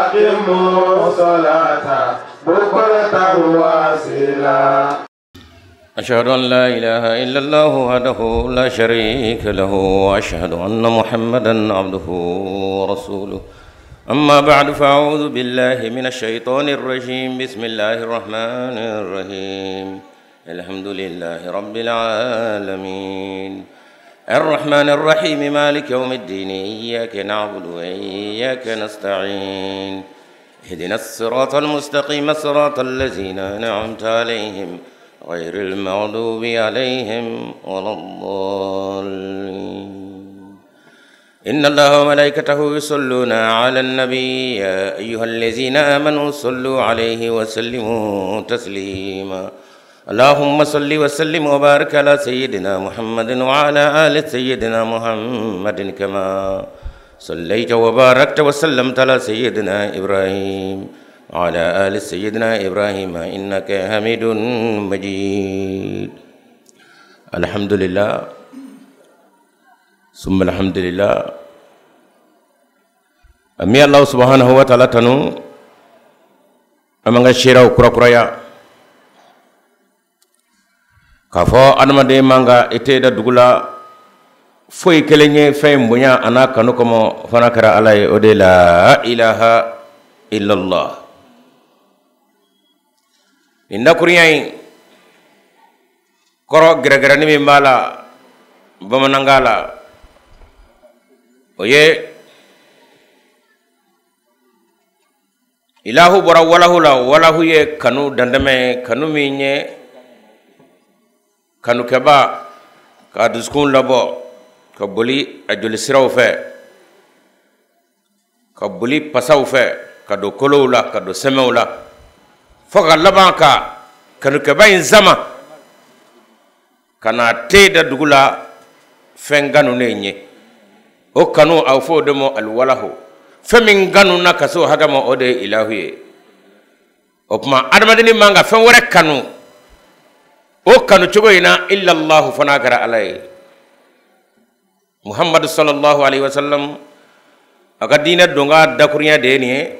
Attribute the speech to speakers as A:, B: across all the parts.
A: أقيموا صلاة بكرة وأصيلا.
B: أشهد أن لا إله إلا الله وحده لا شريك له وأشهد أن محمدا عبده ورسوله. أما بعد فأعوذ بالله من الشيطان الرجيم. بسم الله الرحمن الرحيم. الحمد لله رب العالمين الرحمن الرحيم مالك يوم الدين إياك نعبد وإياك نستعين اهدنا الصراط المستقيم صراط الذين أنعمت عليهم غير المغضوب عليهم ولا الضالين. إن الله وملائكته يصلون على النبي يا أيها الذين آمنوا صلوا عليه وسلموا تسليما. اللهم صل وسلم وبارك على سيدنا محمد وعلى آل سيدنا محمد كما صليت وباركت وسلمت على سيدنا إبراهيم وعلى آل سيدنا إبراهيم إنك حميد مجيد. الحمد لله ثم الحمد لله. أمي الله سبحانه وتعالى تنو أمانغا شيرا وكرا كرايا كافو أدمدي مانغا إتيدا دوغلا فوي كليني فايم بنيا أنا كانو كمو فنكرا علي أودي لا إله إلا الله. إندا كورياي كورو غرغراني ميمالا بمنانغالا oye ilahu bora walahu la walahu ye kanu dandame kanu minye kanu keba ka duskun labo ka boli ajuli siraw fe ka boli pasaw fe ka do kolow la ka do semew la foka laban ka kanu keba in zama kana teda dugula fenganu nenye o kanu aw fo demo al walahu femin ganu na kaso hagama ode ilahi o kuma adamadi manga fen wore kanu o kanu chogoyina illa allah fanakara alay muhammad sallallahu alaihi wasallam aga dina donga dakuriya deni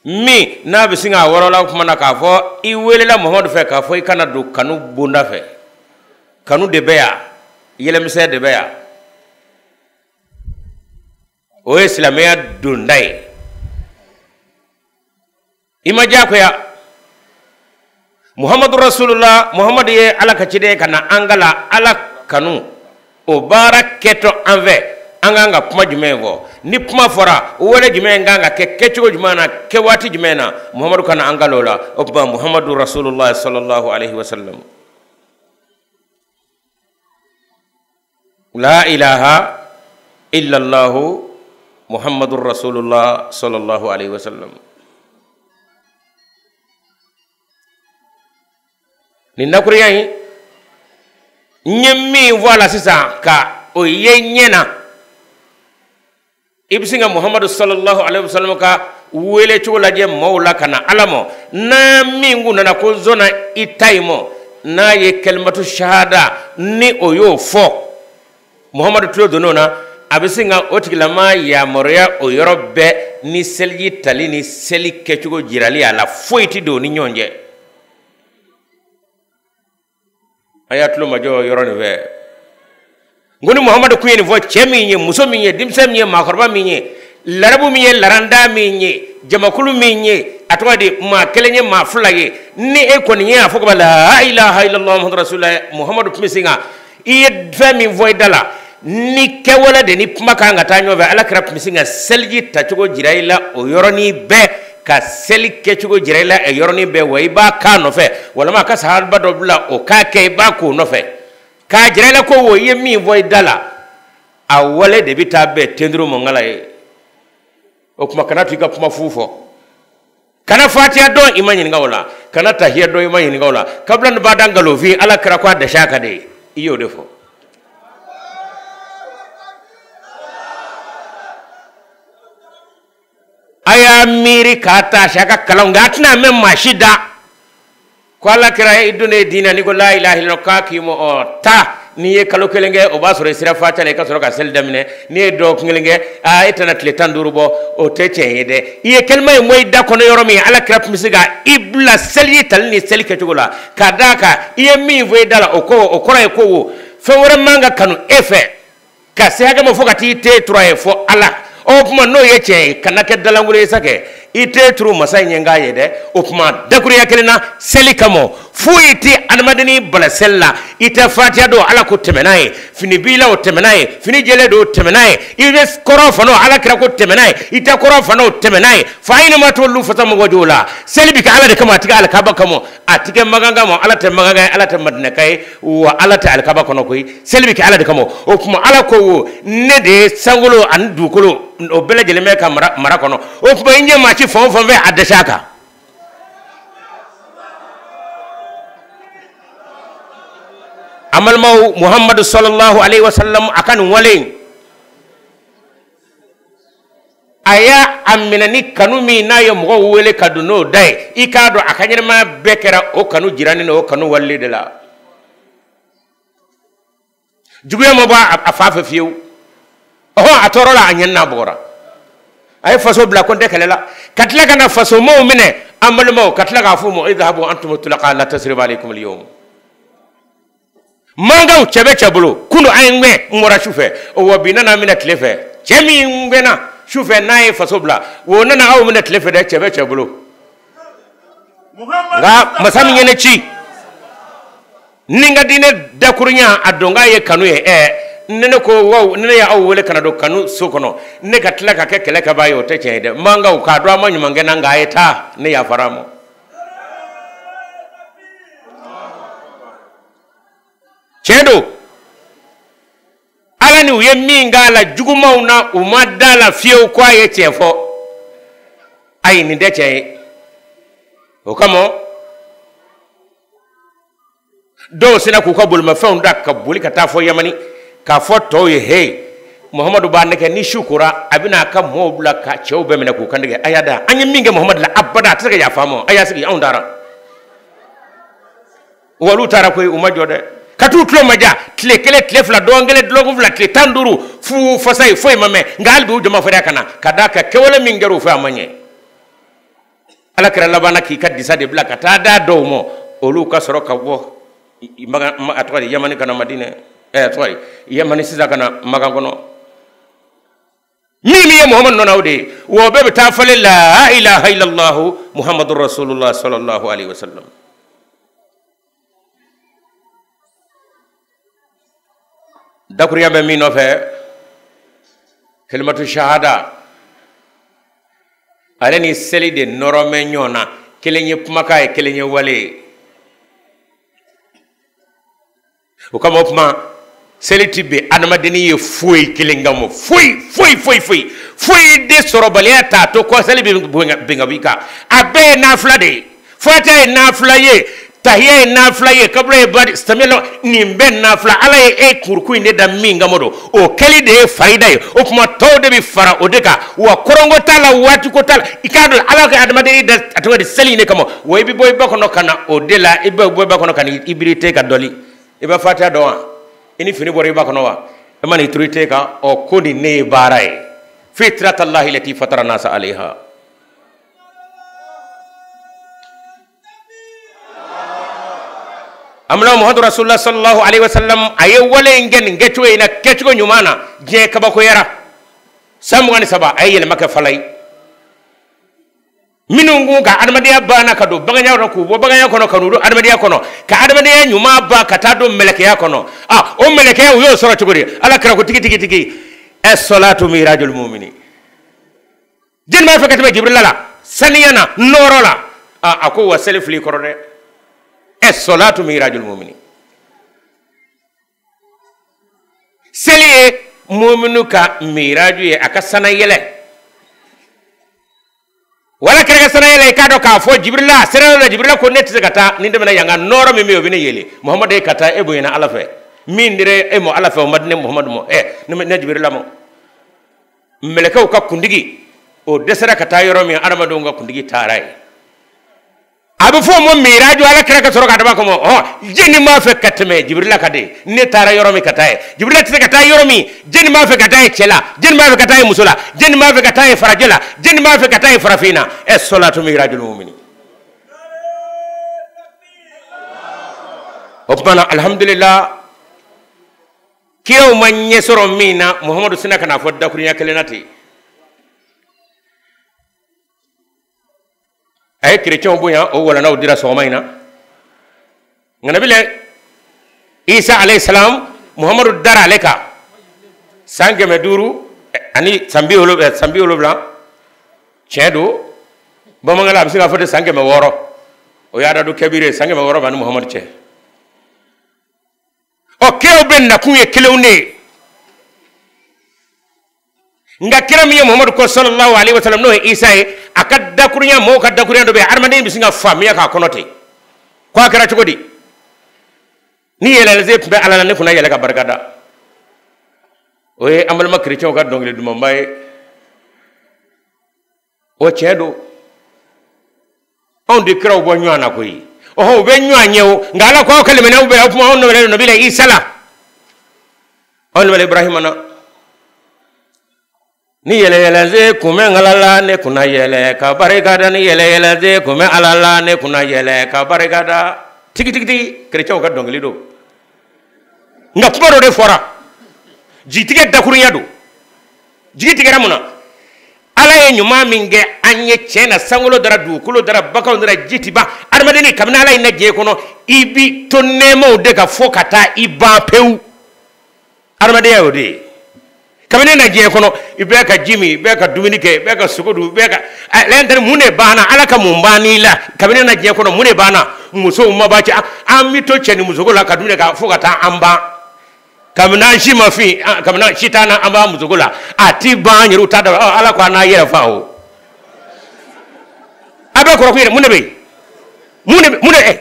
B: mi na bisinga worola kuma na ka fo I welela muhammad fe ka fo kana do kanu bunda fe kanu de beya yelemse de beya o islamiyya dundai imaja ko ya muhammadu rasulullah muhammad ye ala ka cide kana angala ala kanu o baraketo anve anganga kuma jumevo ni kuma fora wala jumenganga ke kecho jumana ke wati jumena muhammadu kana angalola o ba muhammadu rasulullah sallallahu alaihi wasallam la ilaha illa allah muhammadur rasulullah sallallahu alaihi wasallam. Ni nakuriyayi nyemmi wala sisa ka o yenyena ibsinga muhammadu sallallahu alaihi wasallam ka wele chola je maula kana alamo na mingu na ko zona itaimo na ye kalmatu shahada ni oyo fo muhammadu tulo donona abisinga otigilama ya moria oyorobe ni selji tali ni seli kechugo jirali ala foiti do ni nyonje ayatlo majo yoroni ve ngoni muhammad kuyeni vo chemi nye muso minye dimsem nye makorba minye larabu minye laranda minye jamakulu minye atwadi ma kelenye ma fulaye ni e koni nya foko la ilaha illallah muhammadur rasulullah muhammad kumisinga iye fami voidala ni kewala de ni pumaka nga tanyo ve ala krap misinga selji tachugo jiraila o yoroni be ka seli kechugo jiraila e yoroni be waiba ka no fe wala ma ka sahalba dobla o ka ke ba ko no fe ka jiraila ko wo yemi voy dala a wale de bitabe tendru mo ngala e o kuma kana tuika kuma fufo kana fatiha do imani ngawla kana tahiyya do imani ngawla kabla badangalo vi ala kra kwa de shaka de iyo defo aya miri kata shaka kalonga atna mem mashida kwala kira idune dina ni ko la ilaha illallah ka ki mo ta ni ye kalo kelenge o ba soro sira fa tale ka soro ka sel damine ni ye do kelenge a etana tle tanduru bo o te cheyede ye kelma e moy da kono yoromi ala krap misiga ibla sel yi tal ni sel ke tugula kadaka ye mi vo dala o kora e ko fe wora manga kanu efe ka se haga mo fokati te troye fo ala o kuma no ye che kanake dalangure sake ite tru masay nyenga yede o kuma dakuriya kelena seli kamo fuiti almadini bala sella ite fatia do ala ko temenaye fini bila o temenaye fini jele do temenaye ibe koro fano ala kira ko temenaye ite koro fano temenaye fa ina ma tollu fata mo gojola seli bi ka ala de kama tiga ala kaba kamo atike maganga mo ala te maganga ala te madne kay wa ala te ala kaba kono koy seli bi ka ala de kamo o kuma ala ko ne de sangolo an dukolo o bele jele me ka mara kono o kuma inje ma ci fon ve adashaka amal maw muhammad sallallahu alaihi wasallam akan wale aya amina ni kanu mi na yo mo wele kaduno dai ikado akanyere ma bekera o kanu jirani no kanu walle de la juguye mo ba afafa fiu o atorola anyenna bora ay faso bla kon de kelela katla kana faso mo mine amal maw katla ga fu mo idhabu antum tulaqa la tasrib alaykum al yawm manga chebe chabulo kuno ayngwe ngora shufe o wabina na mina tlefe chemi ngena shufe nae fasobla wona na awu mina tlefe de chebe chabulo nga masami ngene chi ninga dine dakurnya adonga ye kanu ye nene ko wow nene ya awu wele kanado kanu sokono ne katla ka kele ka bayo te chede manga ka do amanyu mangena nga eta ne ya faramo chedo ala ni uye minga la juguma una umada la fieu kwa ye chefo ai ni deche o kamo do sina ku ko bulma faunda ka buli ka tafo yamani ka foto ye hey muhammadu ba ne ke ni shukura abina ka mobla ka chewbe mena ku kandege ayada anyi minga muhammad la abada tsaka ya famo ayasigi ondara walu tara ko umajode katu tlo maja tle kele tle fla dongele dlogu fla tle tanduru fu fasay foy mame ngal bi joma fada kana kadaka kewala mingaru fa manye ala kala labana ki kaddi sade blaka tada dowmo olu ka soro ka bo maga atwari yamani kana madine atwari yamani siza kana maga gono mimi ya muhammad nonawde wo bebe ta fale la ilaha illallah muhammadur rasulullah sallallahu alaihi wasallam dakuriya be mi no fe kalimatu shahada aleni seli de norome nyona kelenye pumaka e kelenye wale o kama opma seli tibe anama deni ye foi kelengamo foi de sorobalia ta to ko seli binga bika abe na flade fata na flaye tahiye na flaye kabla bad stamelo nimben na fla ala e kurku inde da minga modo o keli de faida e o kuma tawde bi fara o deka wa korongo tala wati ko tala ikado ala ka adama de da atwade seli ne kamo wo bi boy bakono kana o dela ibe boy bakono kana ibirite ka doli ibe fata do ini fini bori bakono wa mani turite ka o kodi ne barai fitratallahi lati fatara nasa alaiha amna muhammad rasulullah sallallahu alaihi wasallam aye wala ngen ngeto ina ketgo nyumana je kaba ko yara samwani saba ayel maka falay minungu ga adamadiya bana kado baganya ko bo baganya kono kanu adamadiya kono ka adamadiya nyuma ba katado meleke ya kono o meleke yo soro tuguri ala kra ko tigi as-salatu mirajul mu'mini jin ma fakati jibril la saniyana norola ako wa selfli korode as-salatu mirajul mu'mini seli mu'minu ka miraju ye akasana yele wala kere sana yele kado ka fo jibrila sera jibrila ko net zakata ni demena yanga noro mi meyo bine yele muhammad e kata e boyina alafe min dire e mo alafe o madne muhammad mo ne jibrila mo meleka ka kundigi o desera kata yoro mi adama do nga kundigi taray abu fo mo miraju ala kira ka soro ka daba ko mo jeni ma fe katme jibril ka de ne tara yoromi kataye jibril te kataye yoromi jeni ma fe kataye chela jeni ma fe kataye musula jeni ma fe kataye farajela jeni ma fe kataye farafina es salatu mirajul mu'minin opana alhamdulillah kiyo manye soro mina muhammadu sina kana fodda kurinya kelenati ay chrétien boya o wala naw dira somayna ngana bile isa alayhi salam muhammadu dara leka sange meduru ani sambi olo bla chedo bomangala bisinga fote sange me woro o yada do kabire sange me woro ban muhammad che o keo ben na kuye kelewne nga kiram ye muhammad ko sallallahu alaihi wasallam no isa akadda kurnya mo kadda kurnya do be armande bisinga famiya ka konote ko akara chugodi ni yele ze be alala ne kuna yele ka barkada oye amal ma chrétien ka dongle dum mbay o chedo on de kraw bo nyana ko yi o be nyanyew ngala ko kalime na be opuma on no bile isa la on wala ibrahim na ni yele ze kume ngalala ne kuna yele ka barikada ni yele ze kume alala ne kuna yele ka barikada tigi chrétien ka dongle do nga paro de fora jitige dakurunya do jitige ramuna ala ye nyuma minge anye chena sangulo dara du kulo dara bakalo dara jitiba armadeni kamna ala ina je kono ibi tonemo de ka fokata iba peu armade ya ode kamne na je kono ibe ka jimi ibe ka dominike ibe ka sugodu ibe ka lenter mune bana ala ka mumbani la kamne na je kono mune bana muso mabaci amito cheni musogola ka dumine ka fokata amba kamna shi mafi kamna shitana amba musogola ati banyiru tada ala kwa na yera fao abe ko ko mune be mune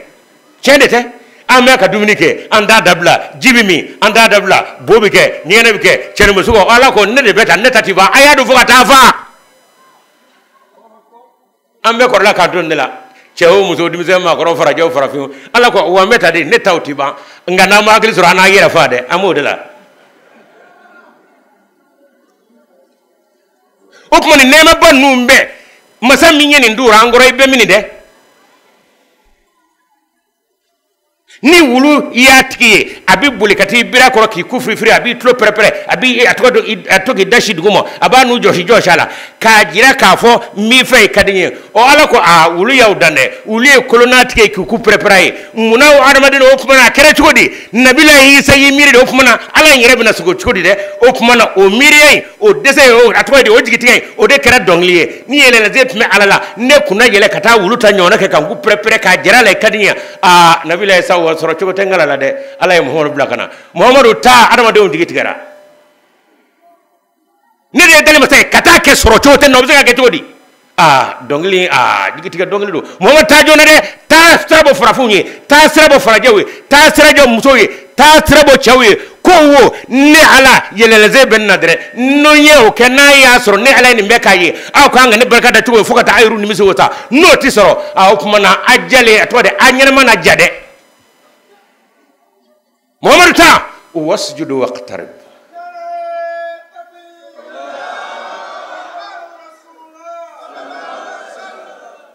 B: chende te amya ka dominike anda dabla jibimi anda dabla bobike nyene bike chene musugo ala ko ne de beta netati ba ayadu fuka tafa ambe ko la ka donnela chewo muso dimise ma ko fara jaw fara fi ala ko wa meta de netawti ba ngana ma agli sura na yera fa de amodela okmoni nema banumbe masami nyeni ndura ngoro ibe mini de ni wulu yatiki abi bulikati bira koro ki kufri fri abi tlo prepare abi atoki dashi dugumo abanu joshala ka jira ka fo mi fe kadinye o ala ko a wulu yaudane wulu e kolonatike ki ku prepare muna armadin o kuma kere chudi nabila isa yimiri de o kuma ala nyere na sugo chudi de o kuma o miri o dese o atwa de o jigiti o de kera dongliye ni yele na zet me alala ne kuna yele kata wulu ta nyona ke kan ku prepare ka jira le kadinye a nabila isa soro chugo tengala la de ala muhammad blakana muhammadu ta adama de on digitigara ni de dali masay kata ke soro chugo ten no bisa ke chodi dongli digitiga dongli do muhammad ta jona de ta strabo farafunye ta strabo farajawe ta strajo musoye ta strabo chawe ko wo ne ala yeleleze ben nadre no ye o kenaya soro ne ala ni mekaye aw ko anga ne barkada chugo fukata ayru ni miso wota no ti soro kuma na ajale atwade anyana mana jade محمد تا واسجد واقترب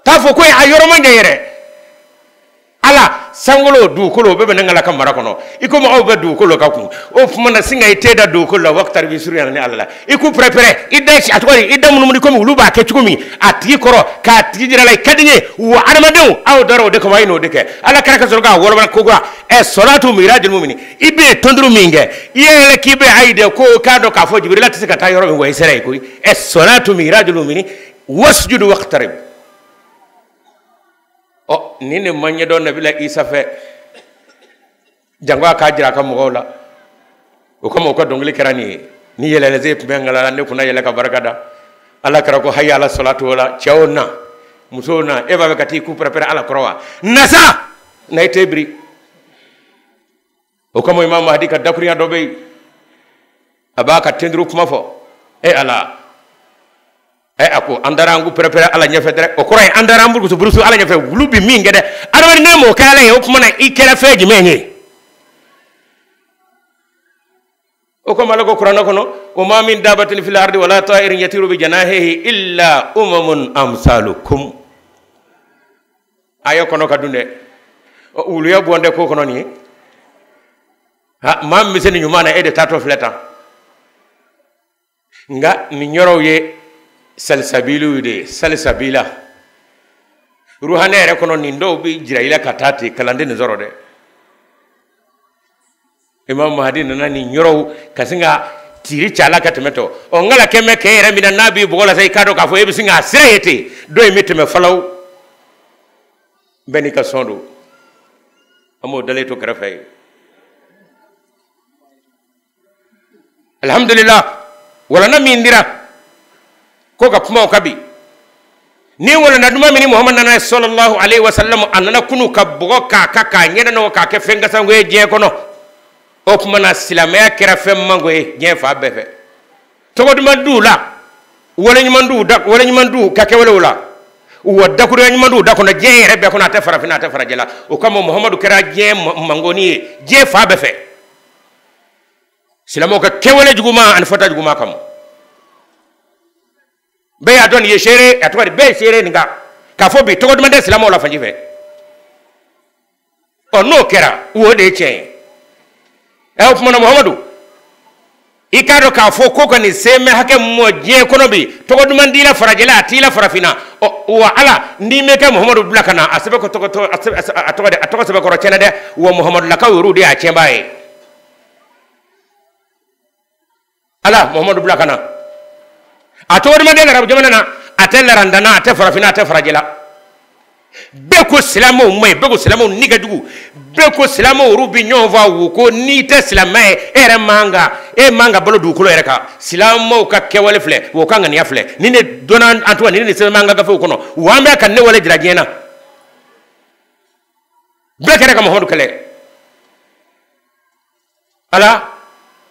B: تافو كوي ايورو من ديره ala sangolo du kolo bebe ngala kam marakono iko mo obe du kolo kakun o fumana singa iteda du kolo waktar bi suru yana ni alla iko prepare idex atwari idam no ko mi luba ke chukumi ati koro ka tijira lay kadinye wa armadu aw daro de ko wayno de ke ala karaka zorga wala ko ga e salatu mirajul mu'mini ibe tondru minge yele kibe aide ko kado ka fo jibril lataka tayoro mi way sere ko e salatu mirajul mu'mini wasjudu waqtarib nini manye don nabila isa fe jangwa ka jira ka mogola o ko mo ko dongli kerani ni yele le zep bengala ne kuna yele ka barakada ala kara ko hayya ala salatu wala chawna musona eva be kati ku prepare ala krowa nasa na itebri o ko mo imam mahdi ka dakuriya do be abaka tendru kuma fo e ala ako andarangu prepare ala nyafe dere o koray andarambu ko burusu ala nyafe wulubi mi ngede adawari ne mo kala e o mana ikela feji menye o ko malago qur'an ko no o ma min dabatin fil ardi wala ta'irin yatiru bi janahihi illa umamun amsalukum ayo kono kadunde o ulu ya bonde ko kono ni ha mam mi seni nyumana e de tato fleta nga ni nyoro ye salsabilu de salsabila ruhanere kono ni ndo bi jiraila katati kalande ni zoro de imam mahdi nana ni nyoro kasinga tiri chala katemeto o ngala keme kere mina nabi bola sai kado ka fo e bisinga sirete do e miteme falaw beni ka sondo amo dale to krafay alhamdulillah wala na mi ndira ko ka kuma kabi ni wala na duma mini muhammad nana sallallahu alaihi wasallam anana kunu ka bogo ka nyeda no ka ke fenga sangwe je kono o kuma na silamaya kera fem mango e je fa befe to ko duma dula wala nyuma ndu ka ke wala wadda ko nyuma ndu da kono je rebe kono ta fara fina ta fara jela o kama muhammadu kera je mangoni je fa befe silamo ka ke wala juguma an fata juguma kam be ya don ye shere atwari be shere nga ka fo bi to ko mande silamo la fanji fe o no kera wo de chen e o fumana muhammadu ikado ka fo ko kan seme hake mo je kono bi to ko mandi la farajela atila farafina o wa ala ndi me ka muhammadu blakana asabe ko to atoko sebe ko chena de wo muhammadu la ka wurudi a chembae ala muhammadu blakana atawar mande la jamana na atella randana ate farafina ate farajela be ko silamo mai be ko silamo niga dugu be ko silamo rubi nyova wu ko ni te silamae ere manga bolo du kulo ereka silamo ka kewale fle wo kanga ni afle ni ne donan antoine ni ne se manga ga fe ko no wa me kan ne wala dira jena be kere ka muhammadu kale ala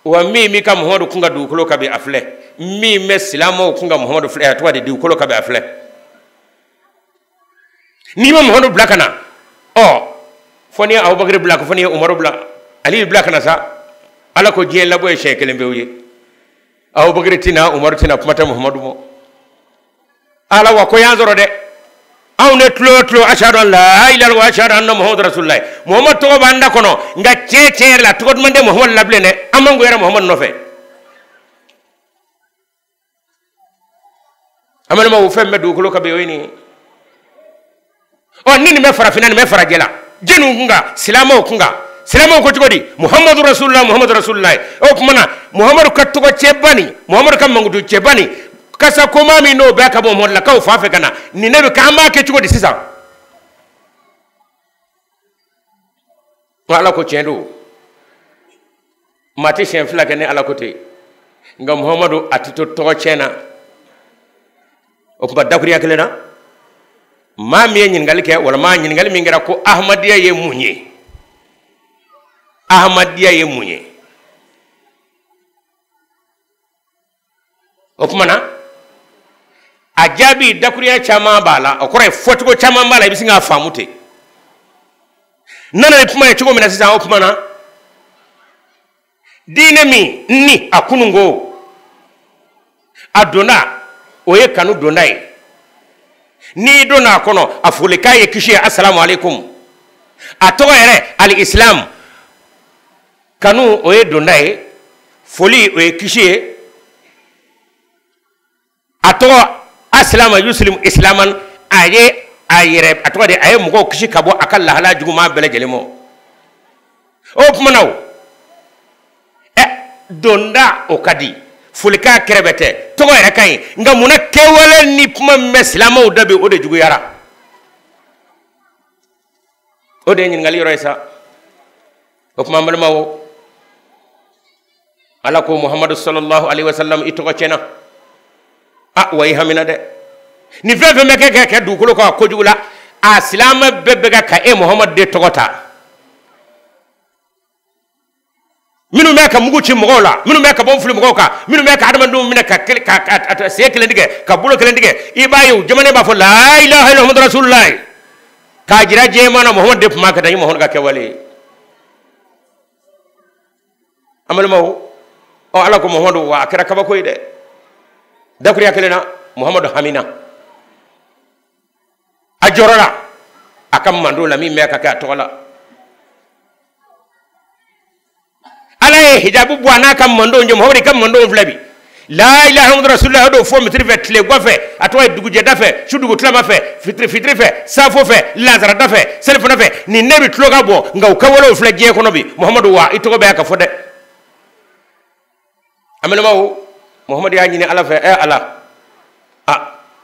B: wa mi ka muhammadu kunga du kulo ka be afle mi me silamo kunga muhammadu fle atwa de du kulo ka be afle ni ma muhammadu blakana foni abubakar blak foni umar blak ali blakana sa ala ko je labo e shekel mbewye abubakar tina umar tina pamata muhammadu mo ala wa ko yanzoro de awne tlo ashhadu an la ilaha illallah wa ashhadu anna muhammadar rasulullah muhammad to banda kono nga checher la to mande muhammad lable ne amango yera muhammad no fe amal ma wo femme du ko be woni o nini me farafina me farajela jenu kunga silamo ko tugodi muhammadu rasulullah o kumana muhammadu kattugo chebani muhammadu kam mangudu chebani kasa ko mami no be ka bo mon la ka fa fe kana ni nebe ka ma ke tugodi sisa wala ko chendo mati shen fla kene ala kote nga muhammadu atito to chena o ba dakuri yakelena ma mi nyingal ke wala ma nyingal mi ngira ko ahmadiya ye munye o kumana ajabi dakuriya chama bala o kore fotugo chama bala bisinga famute nana puma chugo mina sisa o kumana dine mi ni akunungo adona oye kanu donai ni dona kono afulika ye kishi assalamu alaikum ato ere al islam kanu oye donai foli oye kishi ato assalamu yuslim islaman aye ayere ato de aye mugo kishi kabo akalla hala juguma bele jelemo o pumanaw donda okadi fulika kerebete togo ere kay nga muna kewale ni puma meslamo dabe ode jugu yara ode nyin ngali roisa o puma malmawo ala ko muhammadu sallallahu alaihi wasallam itogo cena way hamina de ni fefe meke ke du ko ko jugula aslama bebega ka muhammad de togota minu me ka mugu ci mogola minu me ka bon fulu mogoka minu me ka adama dum mina ka se kelen dige ka bulo kelen dige ibayu jamane ba fo la ilaha illa muhammad rasulullah ka jira je mana muhammad de ma ka dañi muhammad ga ke wali amal maw o ala ko muhammad wa akira ka ba koy de dakuri akelena muhammad hamina ajorala akam mandula mi me ka ka tola ala hijabu bwana kam mando njom hawri kam mando flabi la ilaha illallah rasulullah do fo mitri vet le gofe atwa duguje dafe sudugo tlama fe fitri fe safo fe lazara dafe selfo nafe ni nebi tloga bo ngaw kawolo flaje ko nobi muhammadu wa ito be ka fode amelo maw muhammad ya ni ala fe ala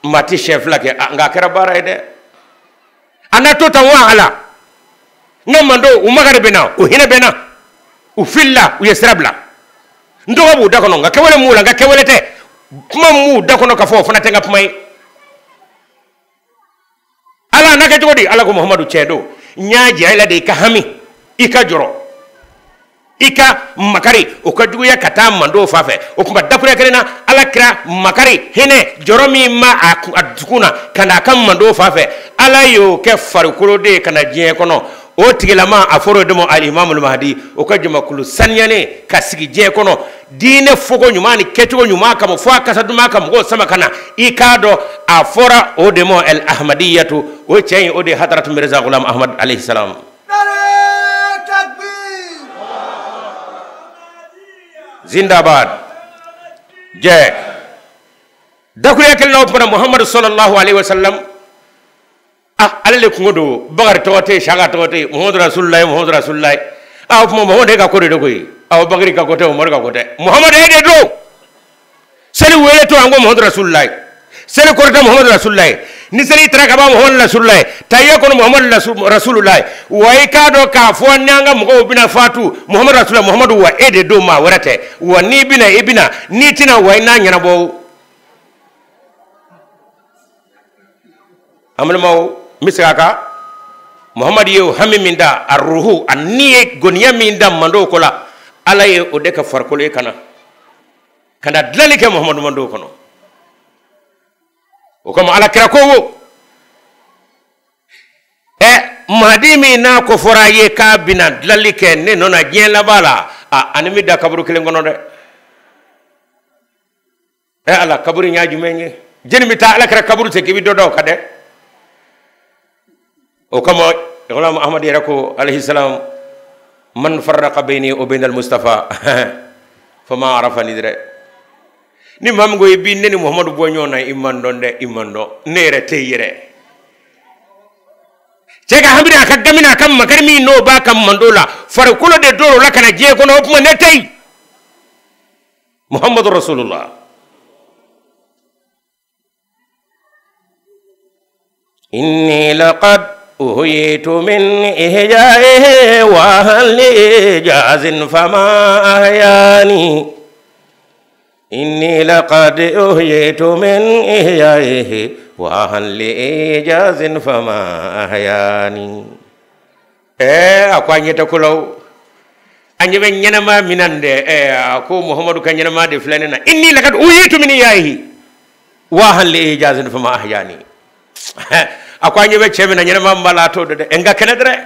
B: mati chef lake nga kera bara de anato tawa ala ngamando umagare bena uhina bena ufilla uyesrabla ndoga bu dakono nga kewele mula nga kewele te kuma mu dakono ka fo fana tenga pumai ala naka jodi ala ko muhammadu chedo nyaaji ayla de ka hami ika joro ika makari o ka dugu ya kata mando fafe o kuma dakure kerena ala kira makari hene joromi ma adukuna kana kam mando fafe ala yo ke farukuro de kana jie kono o tigilama aforo demo al imam al mahdi o ka jama kulu sanyane kasigi je kono dine fogo nyumani ketugo nyuma kam fo akasa duma kam go sama kana ikado afora o demo al ahmadiyatu o cey o de hadrat mirza ghulam ahmad alayhi salam zindabad je dakure kelno para muhammad sallallahu alaihi wasallam alale kungodo bagar tote shaga tote muhammad rasulullah aw muhammad ka ko de koy aw bagari ka ko te umar ka ko te muhammad ede do seli wele to ango muhammad rasulullah seli korta muhammad rasulullah ni seli traka ba muhammad rasulullah tayya ko muhammad rasulullah way ka do ka fo nyanga mo bina fatu muhammad rasulullah muhammad wa ede do ma warate wa ni bina ibina ni tina way na nyana bo amal maw misaka muhammad yew hammi minda arruhu anniye goniya minda mando kola ala ye o de ka farkole kana dlalike muhammad mando kono o kama ala kira ko wo madimi na ko foraye ka bina dlalike ne nona jien la bala animi da kaburu kele ngono de ala kaburu nyaaju menye jeni mi ta ala kira kaburu te kibi dodo kade o kama ghulam ahmad yarako alayhi salam man farraqa bayni wa bayna al mustafa fama arafani dire ni mam goy bi neni muhammadu bonyo na imando nere teyire cega hambira ka gamina kam makarmi no ba kam mandola far kulo de doro la kana je ko no kuma netay muhammadur rasulullah inni laqad أهيت من إهجائه وهل إجاز فما أهياني إني لقد أهيت من إهجائه وهل إجاز فما أهياني أكو أني تقولوا أني من ينما منند أكو محمد كان ينما دفلنا إني لقد أهيت من إهجائه وهل إجاز فما أهياني akwanye be cheme na nyama mbala to de ngakene dre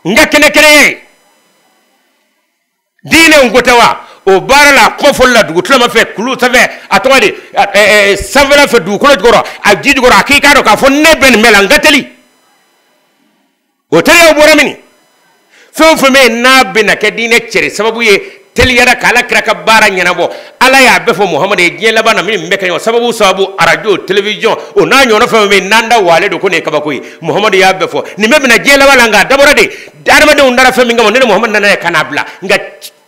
B: ngakene dine ngotawa o barala kofolla dugu tuma fe kulu tave atwade savela fe du kolo goro ajidi goro akika do ka fonne ben mela ngateli o tele o boramini fo me nabina ke dine chere sababu ye teliyara kala kraka bara nyanabo ala ya befo muhammad e jela bana min meka yo sababu radio television o na nyono fa me nanda wale do ko ne kabakoy muhammad ya befo ni mebna jela wala nga dabora de darma de undara fa mi ngam ne muhammad nana kanabla nga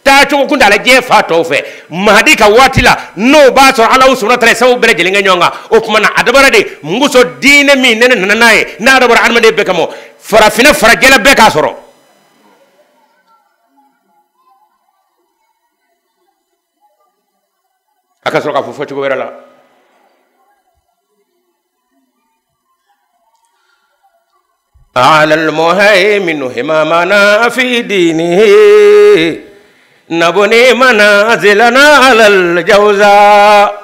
B: ta to ko ndala je fa to fe mahdi ka watila no ba so ala usuna tare sabu bere jeli nga nyonga o kuma na adabara de nguso dine mi nene nanaye na dabara arma de bekamo farafina farajela beka soro akasoro ka fofoti ko werala على المهيمن همامنا في دينه نبني منازلنا على الجوزاء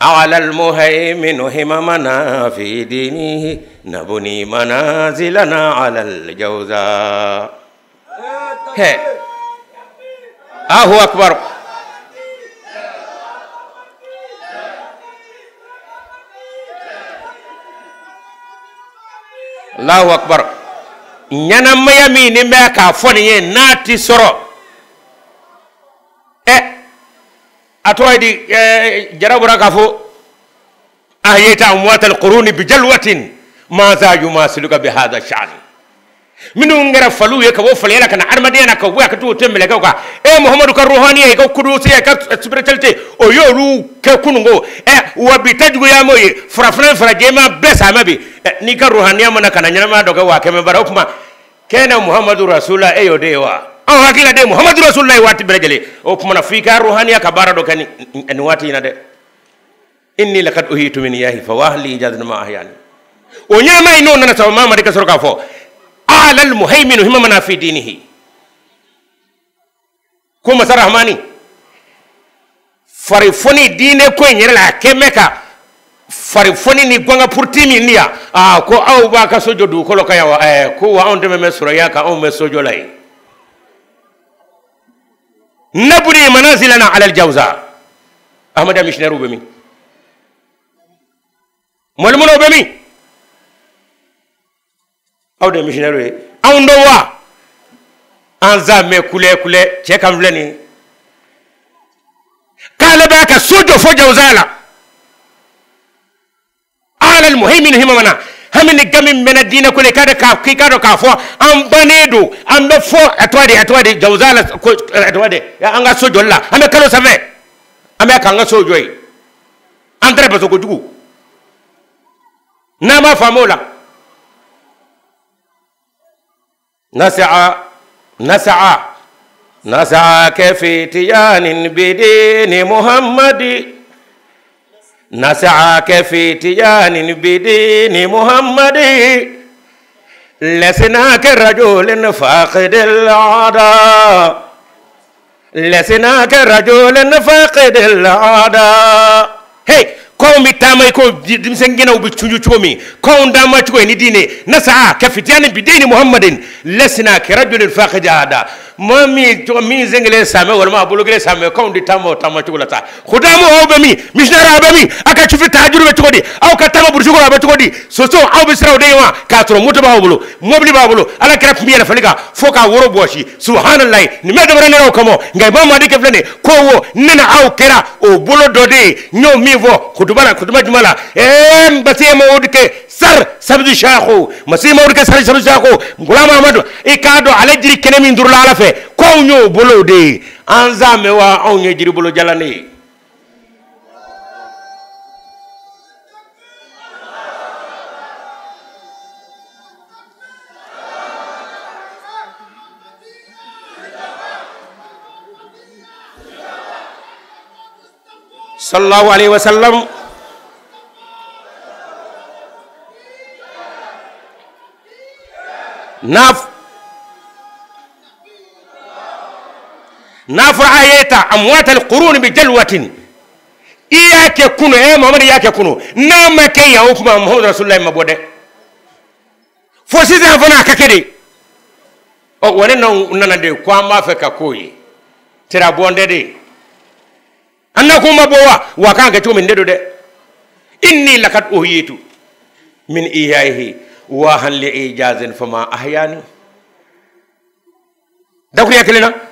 B: على المهيمن همامنا في دينه نبني منازلنا على الجوزاء. الله أكبر. الله أكبر. نانا ميا ميني ميكا فوني ناتي سرو أتوي دي جرابورا كافو أهيت أموات القرون بجلوة ماذا يماثلك بهذا الشأن منو نغرا فلو يكو فليلا كان ارمدينا كو وكتو تملك كو محمد كروحاني كو كدوسي كو سبيريتاليتي او يورو كونغو وبتجو يا موي فرافران فراجيما بس امبي ني كروحاني منا كان نيما دوغا واكم باروكما كان محمد رسول الله ايو ديوا او hakila de محمد رسول الله واتي برجلي او كما فيكا روحانيا كبارا دو كان ان واتي نده اني لقد اهيت من ياه فواهلي اجازه ما احياني o nyama ino nana taw mama de ka soroka fo ala al muhaymin himama fi dinihi ko masar rahmani fari foni dine ko nyere la kemeka fari foni ni gonga purtimi niya ko aw ba ka sojo du ko lo kaya ko wa on de me soroya ka on me sojo lay nabri manazilana ala al jawza ahmad missionaire bemi molmuno bemi aw de missionnaire aw ndo wa anza me kule che kam leni kala baka sojo fo jawzala ala al muhaymin himamana hamini gamin mena dina kule kada ka kikado ka fo am banedo am be fo atwade jawzala ko atwade ya anga sojo la am kalo save am ka anga sojo yi andre baso ko jugu na ma famola نسعى كفتيان بدين محمد نسعى كفتيان بدين محمد لسنا كرجل فاقد العادة لسنا كرجل فاقد العادة هي كومي تامي كو دمسنجنا وبتشوجو تومي كون داما تشوي نديني نسعى كفتيان بدين محمد لسنا كرجل فاقد العادة مي زنجلي سامي ولا ما بلوغلي سامي كون دي تامو تشوغلا تا خدامو او بمي مشنارا بمي اكا تشوفي تاجر بتودي او كتامو برشوغلا بتودي سوسو او بسراو ديوا كاترو موتبا بولو موبلي بابولو على كرف ميلا فليكا فوكا ورو بوشي سبحان الله نمي دبرنا رو كمو غاي ماما دي كفلني كو ننا او كرا او بولو دودي نيو ميفو خدوبا جمالا بسي مودك سر سبدي شاخو مسي مودك سر سبدي شاخو غلام احمد اكادو على جري كنمي ندور لا fe ko nyo bolo de anza mewa on nye jiri bolo jalane sallallahu alaihi wasallam نافر آياتا أموات القرون بجلوة إياك يكونوا محمد إياك يكونوا نعم كي يوكما محمد رسول الله مبودة فوسيزا فنا ككدي وننا نندي كواما فكا كوي ترى بوندة دي أنكم مبوا وكان كتو من ددو دي إني لقد أهيت من إيائه واهن لإيجاز فما أحياني دكو يا كلنا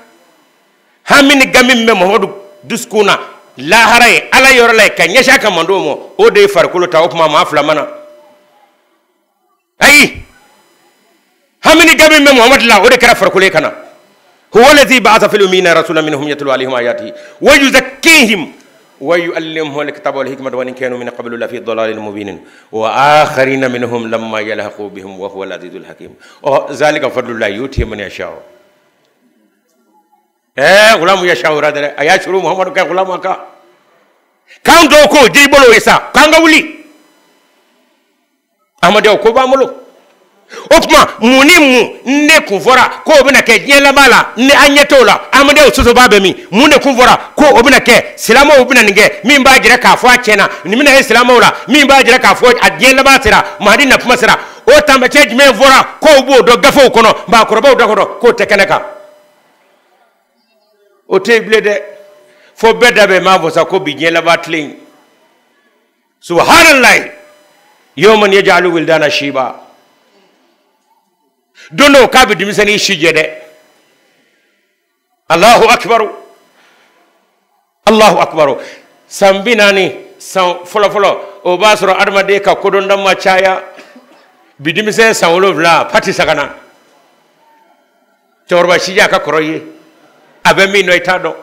B: hamini gamin me Muhammadu duskuna la haray ala yorlay ka nyasha ka mandomo o de farkulo taw kuma ma afla mana ay hamini gamin me Muhammad la o de kara farkulo kana huwa alladhi ba'atha fil ummiyina rasulan minhum yatlu alaihim ayatihi wa yuzakkihim wa yuallimuhum alkitaba wal hikmata wa in kanu min qablu la fi dhalalin mubin wa akharina minhum lamma yalhaqu bihim wa huwa al-azizul hakim o zalika fadlullahi yuti man yasha غلام يا شاورا ده ايا شرو محمد كا غلام كا كان دوكو جي بولو يسا كان غولي ahmadiya ko ba mulo o kuma muni mu ne kun fora ko obina ke diɲɛ laban la ni an ɲɛ t'o la ahmadiya soso b'a bɛ min mun de kun fora ko obina kɛ silamɛw bina nin kɛ min b'a jira k'a fɔ a tiɲɛna nin bɛna ye silamɛw la min b'a jira k'a fɔ a diɲɛ laban sera mahadi na kuma sera o taamasiyɛn jumɛn fɔra k'o b'o dɔn gafew kɔnɔ maakɔrɔbaw da kɔnɔ k'o tɛ kɛnɛ kan o tɛ yen bilen dɛ fo bɛɛ da bɛ maa fɔ sa ko bi diɲɛ laban tilen subhanallahi yawman yaj'alu wildana shiba don dɔw k'a bɛ denmisɛnnin si jɛ dɛ allahu akbaru allahu akbaru san 40 san fɔlɔfɔlɔ o b'a sɔrɔ adamaden ka kodɔnda ma caya bi denmisɛn san 7 pati sagana cɛkɔrɔba si jɛ a ka kɔrɔ ye a bɛ min dɔn i t'a dɔn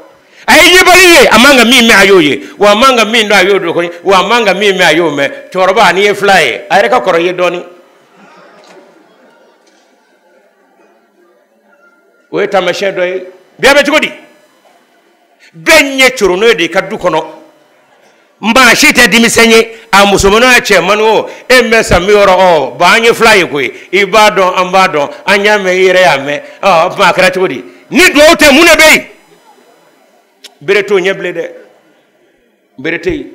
B: a ye ɲɛbali ye a man ka min mɛn a y'o ye wa a man ka min dɔn a y'o dɔn kɔni wa a man ka min mɛn a y'o mɛn cɛkɔrɔba n'i ye fila ye a yɛrɛ ka kɔrɔ ye dɔɔni o ye taamasiyɛn dɔ ye bi a bɛ cogo di bɛɛ ɲɛ corono ye de i ka du kɔnɔ maa si tɛ denmisɛn ye a musomanw y'a cɛmannin o e mɛn san 60 ba an ye fila ye koyi i b'a dɔn an b'a dɔn an y'a mɛn i yɛrɛ y'a mɛn o tuma a kɛra cogo di ni dugawu tɛ mun de bɛ yen bere t'o ɲɛ bilen dɛ bere tɛ yen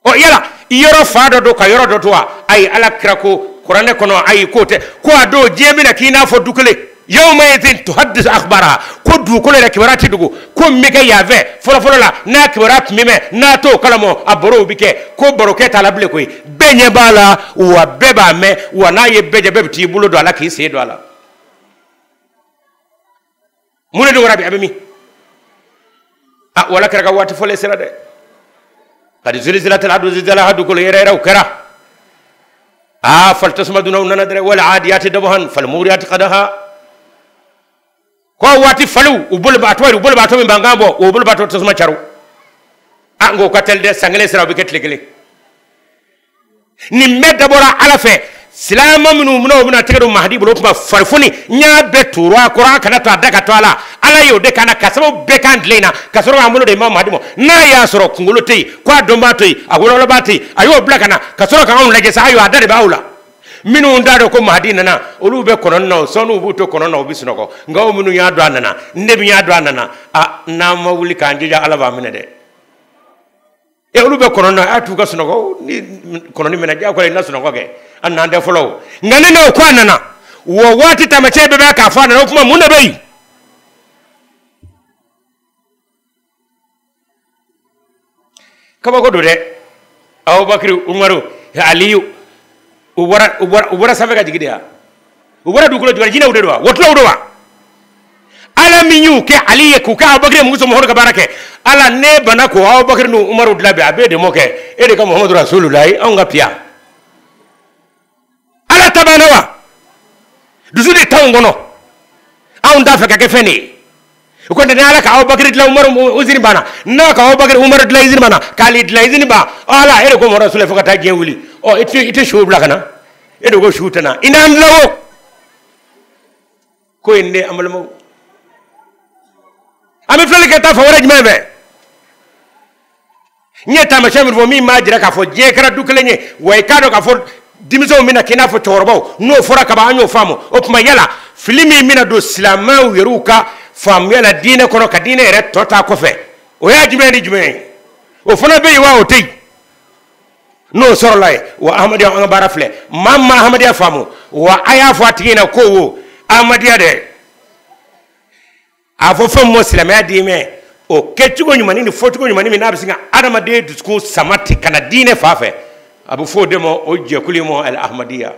B: ɔ yala yɔrɔ fa dɔ don ka yɔrɔ dɔ to wa ayi ala kira ko kuranɛ kɔnɔ ayi k'o tɛ ko a don diɲɛ bɛna k'i n'a fɔ du kelen yawma idhin tuhaddisu akhbaraha ko dugukolo yɛrɛ kibaruya tɛ dogo ko min bɛ kɛ yan fɛ fɔlɔfɔlɔ la n'a kibaruya tun bɛ mɛn n'a t'o kalama a barow bɛ kɛ ko barokɛ t'a la bilen koyi bɛɛ ɲɛ b'a la wa bɛɛ b'a mɛn wa n'a ye bɛɛ jɛ bɛɛ bɛ t'i bolo don a la k'i sen don a la mun de dɔgɔra bi a bɛ min wala kɛra ka waati fɔlen sera dɛ qad zulzilatil ardu zilzalaha dugukolo yɛrɛyɛrɛw kɛra fal tasuma dunaw nana dɛrɛ wal adiyati dabhan fal muriyati qadaha ko waati falu u bolo baatɔ min b'an kan bɔ o bolo baatɔ tasuma caro ngo ka tel de sangale sira u bɛ kɛ tile kelen nin bɛɛ dabɔra ala fɛ silama minnu bɛna tɛgɛ don mahadi bolo o tuma farifoni n y'a bɛɛ tuuru a kɔrɔ a kana to a da ka to a la ala y'o de kana ka sababu bɛɛ kan dilen na ka sɔrɔ k'an bolo de ma mahadi ma n'a y'a sɔrɔ kunkolo tɛ yen ko a dɔnbaa tɛ yen a wɔlɔlɔbaa tɛ yen a y'o bila ka na ka sɔrɔ k'anw lajɛ sa ayiwa a da de b'aw la minnu t'a dɔn ko mahadi nana olu bɛ kɔnɔni na o sɔnni b'u to kɔnɔni na u bɛ sunɔgɔ nka o minnu y'a dɔn a nana ne min y'a dɔn a nana n'an ma wuli k'an jija ala b'a minɛ dɛ olu bɛ kɔnɔni na a t'u ka sunɔgɔ ni kɔnɔni minɛ diyagoya i na sunɔgɔ kɛ a nan tɛ fɔlɔ o nka ne n'o ko a nana wa waati taamasiyɛn bɛɛ bɛ k'a fɔ a nana o tuma mun de bɛ yen kabako don dɛ abubakari umaru aliyu u bɔra sanfɛ ka jigin de wa u bɔra dugukolo jukɔrɔ jinɛw de don wa wɔtulaw don wa ala min y'u kɛ ali ye k'u kɛ abubakari muso muhamadu ka baara kɛ ala ne bana ko abubakari ni umaru labɛn a b'e de mɔ kɛ e de ka muhamadu rasululayi anw ka piya ala ta banna wa dusu de t'anw kɔnɔ anw t'a fɛ ka kɛ fɛn de ye o kɔni ni ala ka abubakari dilan umaru usini banna n'a ka abubakari umaru dilan izini banna k'ale dilan izini ban ala e de ko muhamadu rasululayi fo ka taa diɲɛ wuli ɔ i tɛ su bila ka na e de ko su tɛ na i n'an dilan o ko in de an balimaw an bɛ filɛli kɛ taa fan wɛrɛ jumɛn fɛ n ye taamasiyɛn min fɔ min b'a jira k'a fɔ diɲɛ kɛra du kelen ye wa i k'a dɔn k'a fɔ denmisɛnw bɛna k'i n'a fɔ cɛkɔrɔbaw n'o fɔra kaban an y'o faamu o tuma yala fili min bɛna don silamɛw yɛrɛw ka faamuya la diinɛ kɔnɔ ka diinɛ yɛrɛ tɔ ta kɔfɛ o y'a jumɛn ni jumɛn ye o fana bɛ yen wa o tɛ yen n'o sɔrɔla ye wa ahmadiyya an ka baara filɛ maa min ma ahmadiyya faamu wa a y'a fɔ a tigi ɲɛna ko wo ahmadiyya dɛ a fɔ fɛn min ma silamɛya d'i ma o kɛcogo ɲuman ni fɔcogo ɲuman min n'a bɛ se ka adamaden dusukun sama ten ka na diinɛ fan fɛ a bɛ fɔ o de ma o jɛkulu ma al ahmadiyya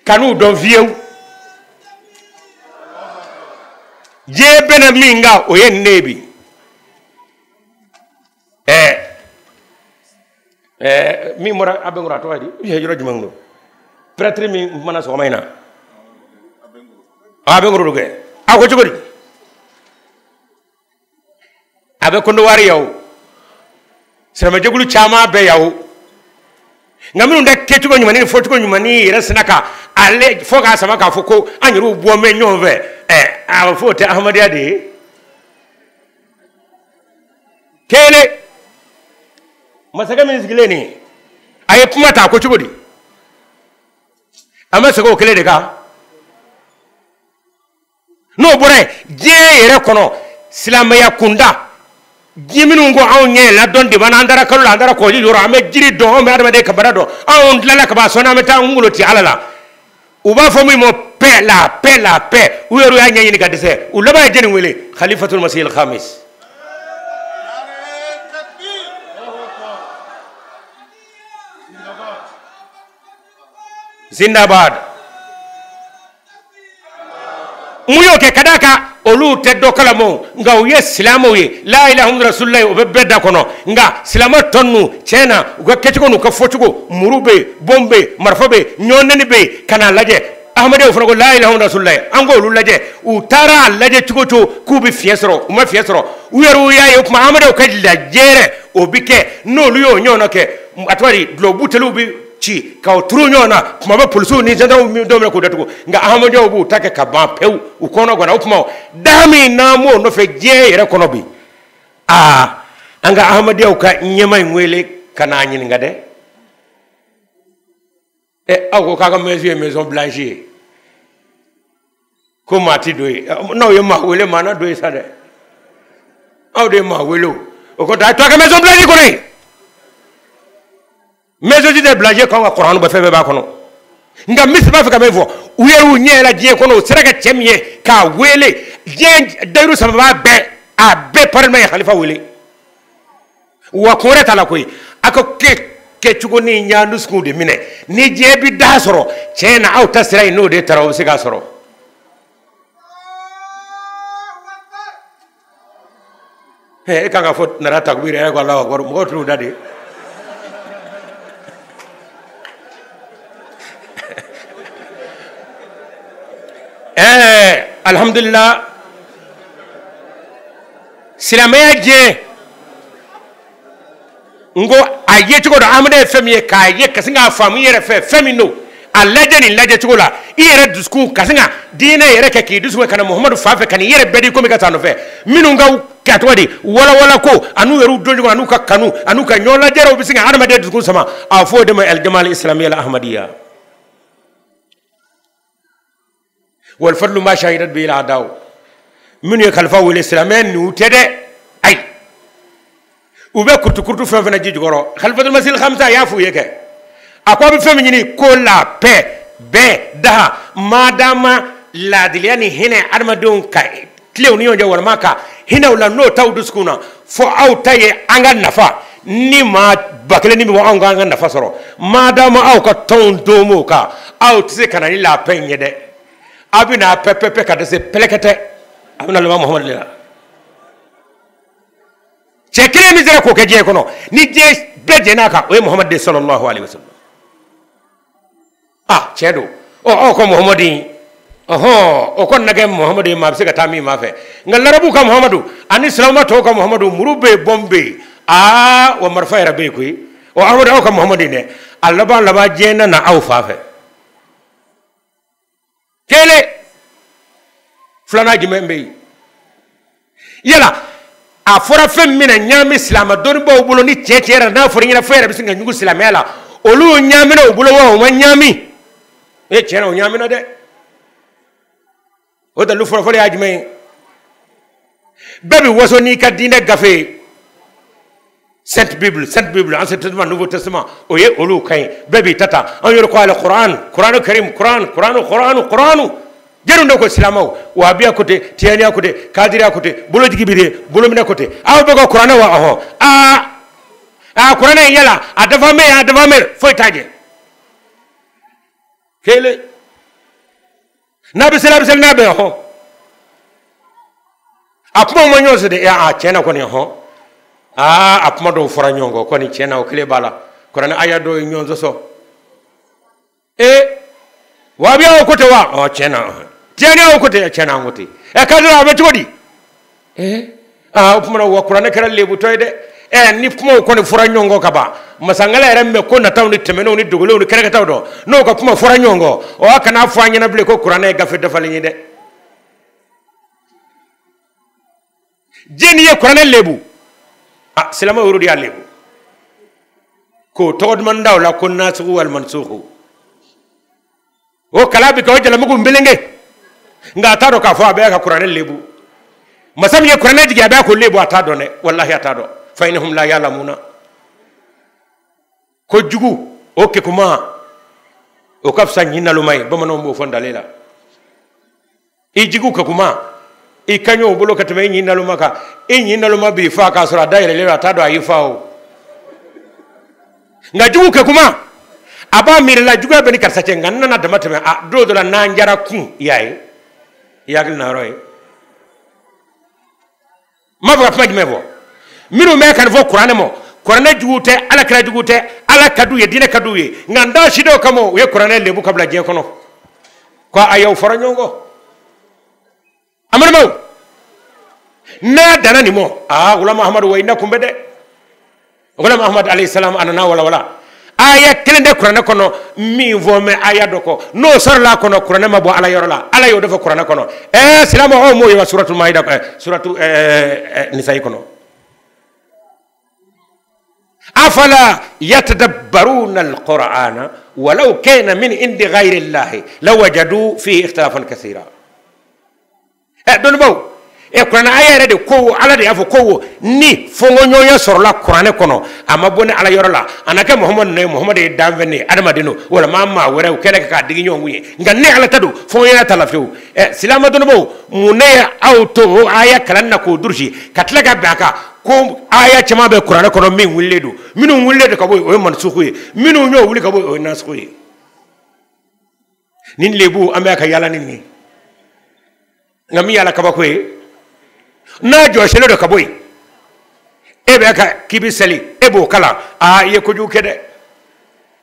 B: kan'u dɔn fiyewu diɲɛ bɛna min kan o ye nin de bi min bɔra a bɛ nkɔrɔ a tɔgɔ ye di yɔrɔ jumɛn don prêtre min kumana sɔgɔma in na a bɛ nkɔrɔ kɛ a ko cogo di a bɛ kɔnɔwari ya o silamɛjɛkulu caman bɛ ya o nka minnu tɛ kɛcogo ɲuman ni fɔcogo ɲuman ni yɛrɛ sina ka ale fɔ k'a sama k'a fɔ ko an yɛrɛw bɔ mɛ ɲɔgɔn fɛ a bɛ fɔ o tɛ ahmadiyya de ye kelen masakɛ min sigilen nin ay kuma ta ko cugodi ama sego kele de ka no bore je yere kono silamaya kunda jiminu ngo aw nye la don di bana andara kalula andara ko yoro ame jiri do me adama de kabara do aw lala ka ba sona meta ngulo ti alala uba fo mi mo pe la uyeru ya nyini ka dese u laba jeni wele khalifatul masih al khamis zindabad muyo ke kadaka olu teddo kala mo nga uye islamo ye la ilaha illa rasulullah o be bedda kono nga islamo tonnu chena go ketiko nu ka fotugo murube bombe marfabe nyonnani be kana laje ahmadu fo la ilaha illa rasulullah ango olu laje u tara laje tugoto kubi fiesro uma fiesro uyeru ya kuma ahmadu ka lajere obike no lu yo nyono ke atwari dlo butelu bi ci ka turu nyona kuma ba pulsu ni janda do me ko datugo nga ahmadu obu take ka ban pew u kono gona kuma dami na mo no fe je yere kono bi anga ahmadu ka nyema ngwele kana nyin nga de ago ka maison blanche ko mati doy no yo ma wele mana doy sa de aw de ma welo o ko ta to ka maison blanche ko ni maison de blanche ko Quran ba febe ba kono nga misba fa ka mevo uyeru nyela je kono seraka chemye ka wele je dairu sababa be a be parme khalifa wele wa ko reta la koy ako ke chugo ni nyandu skude mine ni je bi dasoro chena aw tasray no de taraw siga soro kanga fot nara takbir ay ko Allah akbar mo tru dadi alhamdulillah silamaya je ngo aye tugo do amade famiye ka ye kasinga famu yere femino alaje ni laje tugo la yere dusku kasinga dina yere ke ki dusku kana muhammadu fafe kan yere bedi ko mi ka tano fe minu nga katwadi wala ko anu yeru dojo anu ka kanu anu ka nyola jero bisinga amade dusku sama afo de ma al jamal islamiyya al ahmadiyya wal fadlu ma shahidat bi al adaw min yakhalfa wal islamen nu tede ay ube kurtu fefena jiji goro khalifatul masil khamsa yafu yeke akwa bi femi ni ko la pe be da madama la diliani hine armadun ka tlew ni onjo wal maka hina wala no tawdu skuna fo aw taye anga nafa ni ma bakle ni mo anga nafa soro madama aw ka ton domo ka aw tse kana ni la pe nyede abina pepe ka de se pelekete abina le muhammad lila chekere mi zere ko ke je kono ni je beje naka o muhammad sallallahu alaihi wasallam chedo o ko muhammadin o kon nage muhammadu ma se ka tami ma fe ngal rabu ka muhammadu ani salama to ka muhammadu murube bombe wa marfa rabbe ko o awda o ka muhammadu ne allah ba laba jena na aw fa fe kele flana jimembe yala a fora fem mina nyami islam don bo bulo ni chetera na fori na fere bisinga nyugo islam yala olu nyami na bulo wa ma nyami chena o nyami na de o da lu fora fori ajme bebi waso ni ka dine gafe Sainte Bible Ancien Testament Nouveau Testament oye olu kay bebi tata on yor ko al Quran Karim Quran jeru ndoko islamo wa biya kote tiyani kote kadiri kote bolo jigibire bolo mina kote aw be ko Quran wa Quran yala adafa me foi taje kele nabi sallallahu alaihi wasallam akuma mo nyose de chena ko ne akuma do fora nyongo ko ni chena o kele bala Quran aya do nyonzo so wa biya ko te wa chena tiani o ko te chena ngoti kadira be todi kuma wa Quran kala lebu toyde ni kuma ko ni fora nyongo kaba masangala rembe ko na tawni temeno ni dogolo ni kere tawdo no ko kuma fora nyongo o kana fu anyana ble ko Quran gafe defal ni de jeni ye Quran lebu silama urudi lebu ko tod man daw la kun nasu wal mansukhu o kala bi ko jala mugu mbelenge nga ta do ka fo abe ka qur'an lebu masam ye qur'an jigi abe ko lebu ata do ne wallahi ata do fa inhum la ya'lamuna ko jugu o ke kuma o kafsa nyina lumay bamano mbo fondalela e jigu ka kuma e kanyo bolo ka tame nyina lumaka e nyina luma bi fa ka sura dayele le ata do ayifa o nga jugu ka kuma aba mirla jugu be ni karsa cenga nana da matame a do do la nanjara kun yayi yagil na roy ma ba fa mevo minu me kan fo qur'an mo qur'an jugute ala kra jugute ala kadu ye dina kadu ye nganda shido kamo ye qur'an lebu kabla je kono ko ayaw faranyongo amana maw na dana ni mo wala muhammad wa innakum bade wala muhammad alayhi salam anana wala aya kelende qur'an kono mi vome aya doko no sarla kono qur'an ma bo ala yorola ala yo defa qur'an kono silama o mo yo suratul maida suratul nisa kono afala yatadabbaruna alqur'ana walau kana min indi ghayri allah lawajadu fihi ikhtilafan kaseera don baw qur'an aya rede ko ala de afo ko ni fongo nyoya sorla qur'an kono amma bone ala yorola anaka muhammad ne muhammad e danvene adama dino wala mamma wara kene ka digi nyonguye nganne ala tadu fongo ya talafew silama don baw munne auto aya kalanna ko durji katlaga baka ko aya chama be qur'an kono min wulledu minu wulledu ka boy o man sukuye minu nyo wuli ka boy o naskuye nin lebu amaka yala ninni ngami yala ka bakoy na joshele do kaboy ebe ka kibiseli ebo kala ye ko juke de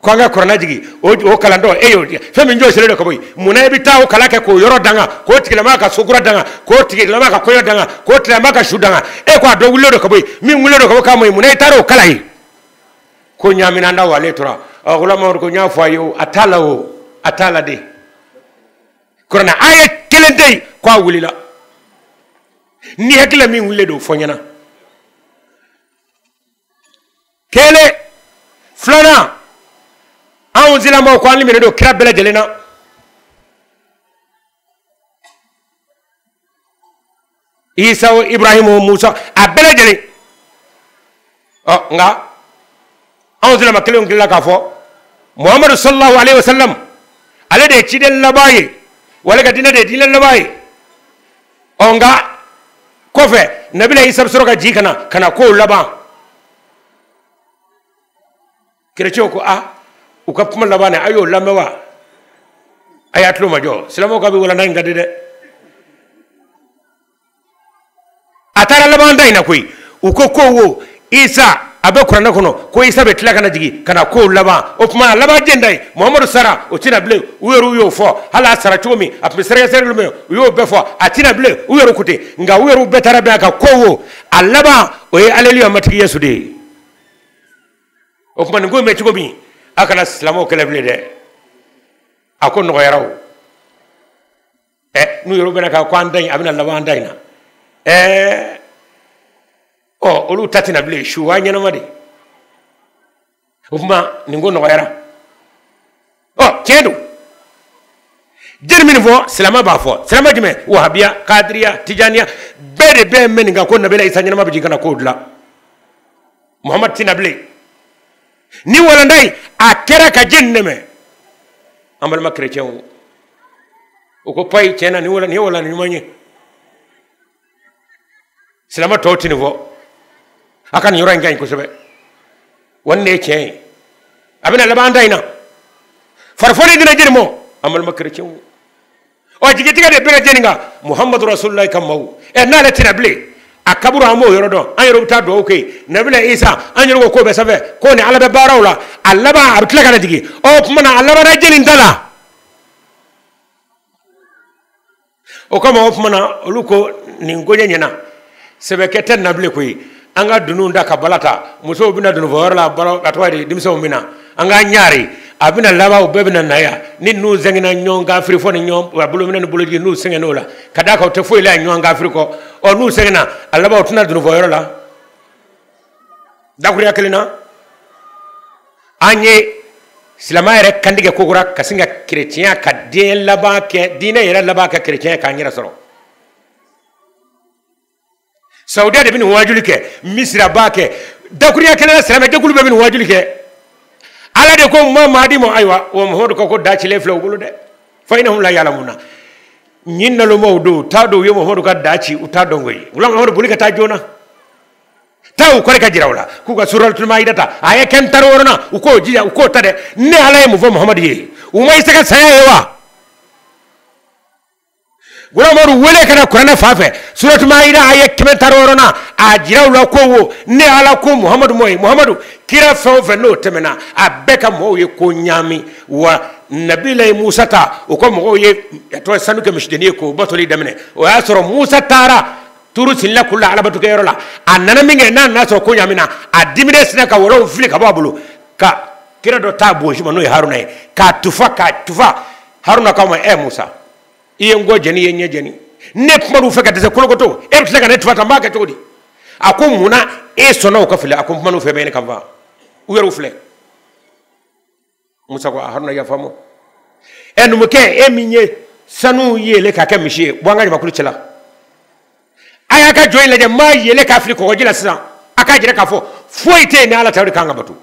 B: ko nga korona jigi o kala ndo eyo femi joshele do kaboy muna bi taw kala ke ko yoro danga ko tigila maka sugura danga ko tigila maka koyo danga ko tigila maka shudanga ko ado wulo do kaboy min wulo do ko kamo muna taro kala yi ko nyamina nda wale tora wala ma ko nya fayo atala de korona aye kelente ko wulila ni hakila min wulle do fonyana kele flana awon zila mo ko anli mi do kira bela jelena isa o ibrahim o musa abela jele nga awon zila makele on gilla ka fo muhammad sallallahu alaihi wasallam ale de chiden labaye wala ga dina de dinan labaye onga kofe nabila isa soroka jikana kana ko laba kirecho ko uka kuma laba ne ayo lamewa ayatlo majo silamo ka bi wala nan ngade de atara laba ndai na koi uko ko wo isa abe qur'an kono ko isa be tilaka na jigi kana ko laba o kuma laba jendai muhammadu sara o tina ble uyeru yo fo hala sara chomi apre sere sere lume yo be fo atina ble uyeru kuti nga uyeru betara be aka ko wo alaba o ye aleli amati yesu de o kuma ngo me tigo bi akana islamo kele ble de akon no yaraw nu yero be na ka ko andai abina laba andai na olu tatina ble shuwa nyana made uma ningo no yara kendo jermin fo salama ba fo salama jime wahabia qadiriya tijaniya bede be men nga ko nabela isa nyana mabi kana ko dula muhammad tinable ni wala ndai akera ka jenneme amal ma chrétien o ko pay cena ni wala ni manye salama totini fo akan yoro ngai ko sebe wonne cey abina labanda ina farfone dina jirmo amal makrecin o jigi tiga de bere jeninga muhammadu rasulullah kamaw na le tinable akaburu amo yoro do an yoro ta do okay nabila isa an yoro ko be save ko ni alabe barawla allaba abtla kana jigi o mana allaba na jenin dala o kama o mana luko ni ngonya nyana sebe keten nable koy anga dunu nda ka balata muso bina dunu vorla balo atwadi dimso mina anga nyaari abina laba ubebina naya ni nu zengina nyonga afrifo ni nyom bulu mina bulu ji nu sengenola kada ka te foila nyonga afriko o nu sengena alaba utuna dunu vorla dakuri akelina anye silama yɛrɛ kandigɛ kokura ka sin ka chrétien ka den laban kɛ diinɛ yɛrɛ laban kɛ chrétien k'a yɛrɛ sɔrɔ saudiya de bɛ nin wajuli kɛ misira b'a kɛ dakuriya kɛlɛ la silamɛ jɛkulu bɛɛ bɛ nin wajuli kɛ ala de ko mahdi ma ayiwa wa muhammadu ko dacilen filɛ u bolo dɛ fa inahum la ya'lamuna ñin nalomaw do t'a dɔn u ye muhammadu ka daci u t'a dɔn koyi wala muhammadu boli ka taa joona ta u kɔrɔ ka jira u la k'u ka suratul maida ta a ye kɛn tari wɔɔrɔnan u k'o jija u k'o ta dɛ ne ala ye mun fɔ muhamadu ye u ma i se ka saya ye wa Muhammadu wele kana kuranɛ fa fɛ suratul maida a ye kɛmɛ tari wɔɔrɔnan a jira u la ko wo ne ala ko muhammadu mɔ ye muhammadu kira fɛn o fɛn n'o tɛmɛna a bɛɛ ka mɔgɔw ye ko ɲaami wa nabila musa ta o ka mɔgɔw ye tɔ sanu kɛ misidennin ye k'o batoli daminɛ o y'a sɔrɔ musa taara turu silila kula alabatukɛyɔrɔ la a nana min kɛ n'a nana sɔrɔ ko ɲaamina a diminen sinna ka wɛrɛw fili ka bɔ a bolo ka kira dɔ t'a bonsi ma n'o ye haruna ye k'a tufa haruna k'a ma musa i ye n kɔ jɛni i ye n ɲɛ jɛni ne kuman'u fɛ ka dɛsɛ kolokoto e bɛ tila ka ne tufa ta n b'a kɛ cogo di a ko munna e sɔnna o ka fili a ko n kuman'u fɛ bɛɛ ne kan fa u yɛrɛw filɛ musa ko haruna yafa n ma numukɛ e min ye sanu yele k'a kɛ misi ye bɔ an ka ɲamakulu cɛla a y'a ka jɔ in lajɛ maa yele k'a fili kɔgɔji la sisan a k'a jira k'a fɔ foyi tɛ yen ni ala ta o de kan ka bato